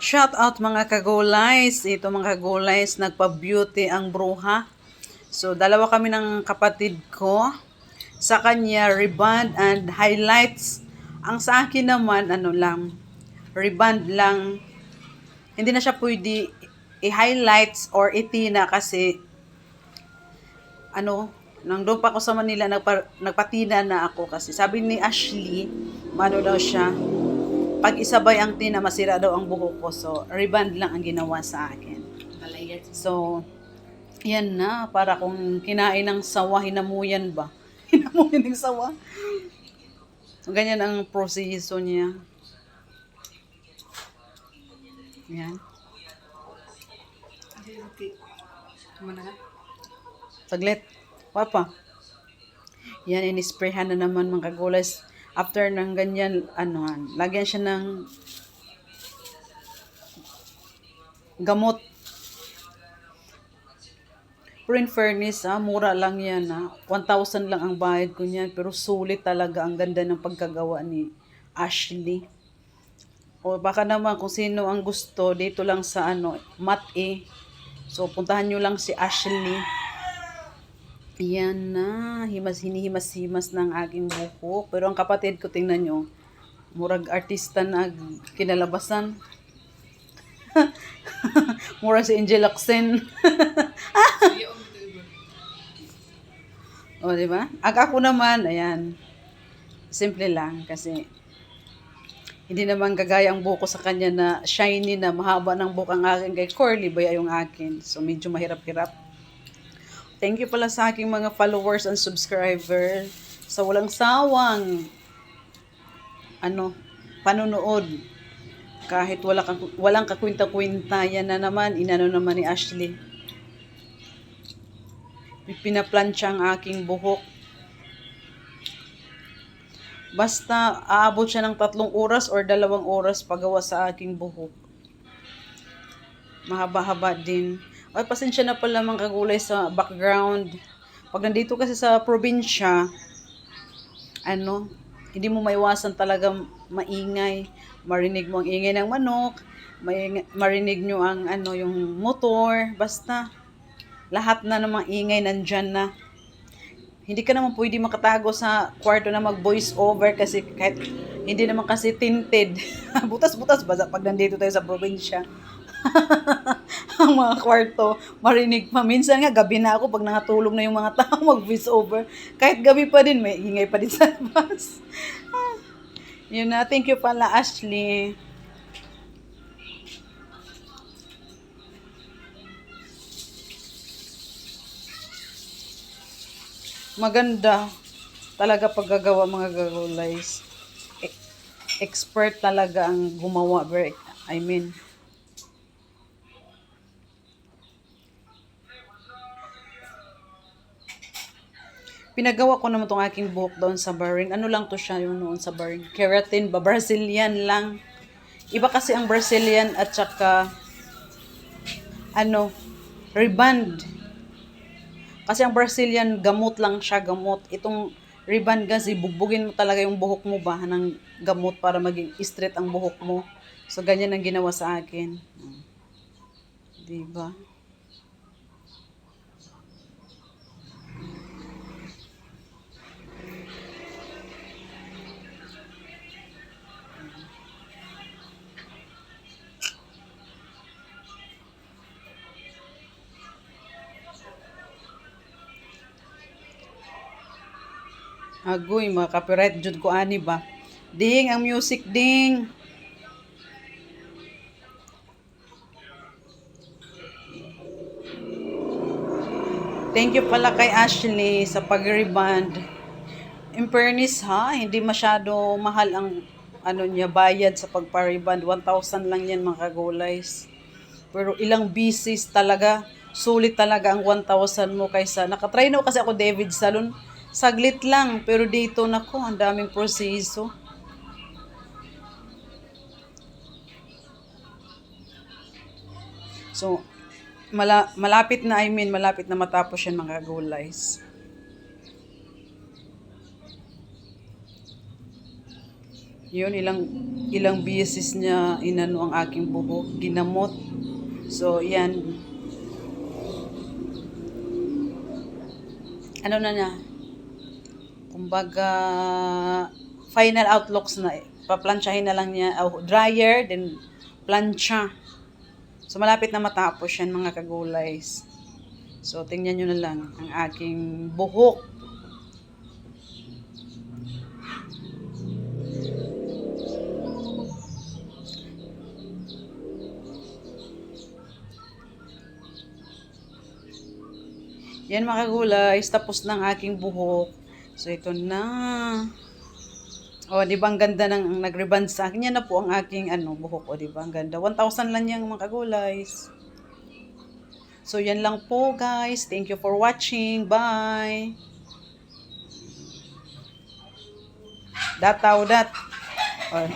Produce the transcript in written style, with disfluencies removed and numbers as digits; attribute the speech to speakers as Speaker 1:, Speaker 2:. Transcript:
Speaker 1: Shout out mga kagulays. Ito mga kagulays, nagpa-beauty ang bruha. So, dalawa kami ng kapatid ko. Sa kanya, reband and highlights. Ang sa akin naman, ano lang, reband lang. Hindi na siya pwede i-highlights or itina kasi, ano, nang doon pa ako sa Manila, nagpatina na ako kasi sabi ni Ashley, ano daw siya, pag isabay ang tina, masira daw ang buhok ko. So, reband lang ang ginawa sa akin. So, yan na. Para kung kinain ng sawa, hinamuyan ba? Hinamuyan ng sawa. So, ganyan ang proseso niya. Yan. Saglit. Papa. Yan, inisprayhan na naman mga kagulas. After ng ganyan, lagyan siya ng gamot. Pero in fairness, mura lang yan. 1,000 lang ang bayad ko niyan. Pero sulit talaga ang ganda ng pagkagawa ni Ashley. O baka naman kung sino ang gusto, dito lang sa Mat-E. So, puntahan nyo lang si Ashley. Yan na. Hinihimas-himas ng aking buhok. Pero ang kapatid ko, tingnan nyo, murag artista na kinalabasan. Mura si Angel Locsin. O, di ba? Ako naman, ayan. Simple lang kasi hindi naman gagaya ang buhok ko sa kanya na shiny na mahaba ng buhok ang akin, kay curly ba yung akin. So, medyo mahirap-hirap. Thank you pala sa aking mga followers and subscribers sa walang sawang panonood. Kahit walang kakwinta-kwinta, yan na naman, inano naman ni Ashley. Pinaplansya ang aking buhok. Basta aabot siya ng 3 oras or 2 oras paggawa sa aking buhok. Mahaba-haba din. Ay, pasensya na pala mga kagulay sa background. Pag nandito kasi sa probinsya, hindi mo maiwasan talaga maingay. Marinig mo ang ingay ng manok, marinig nyo ang yung motor, basta lahat na ng mga ingay nandyan na. Hindi ka naman pwede makatago sa kwarto na mag-voice over kasi kahit hindi naman kasi tinted. Butas-butas ba pag nandito tayo sa probinsya? Ang mga kwarto, marinig pa. Minsan nga, gabi na ako pag nakatulog na yung mga tao mag-voice over. Kahit gabi pa din, may ingay pa din sa labas. Yun na, thank you pala Ashley. Maganda talaga paggagawa mga gagulays. Expert talaga ang gumawa. Pinagawa ko naman tong aking buhok doon sa Bahrain. Ano lang to siya yung noon sa Bahrain? Keratin ba? Brazilian lang. Iba kasi ang Brazilian at saka reband. Kasi ang Brazilian, gamot lang siya, gamot. Itong reband kasi, bugbugin mo talaga yung buhok mo ba ng gamot para maging straight ang buhok mo. So, ganyan ang ginawa sa akin. Diba? Agoy, mga copyright jud ko ani ba. Ding, ang music ding. Thank you pala kay Ashley sa pag-reband. In fairness hindi masyado mahal ang niya bayad sa pagpa-reband. 1,000 lang yan mga kagulays. Pero ilang bisis talaga, sulit talaga ang 1,000 mo kaysa, nakatry na kasi ako David Salon. Saglit lang, pero dito nako, ang daming proseso. So, malapit na matapos yan mga gulays. Yun, ilang beses niya inano ang aking buhok, ginamot. So, yan. Ano na niya? Kumbaga, final outlooks na. Paplansyahin na lang niya. Dryer, then plancha. So, malapit na matapos yan, mga kagulays. So, tingnan nyo na lang ang aking buhok. Yan mga kagulays, tapos ng aking buhok. So, ito na. O, di ba ang ganda ng nag-reband sa akin? Yan na po ang aking buhok. O, di ba ang ganda? 1,000 lang yan mga kagulays. So, yan lang po guys. Thank you for watching. Bye! Dataw dat. Or,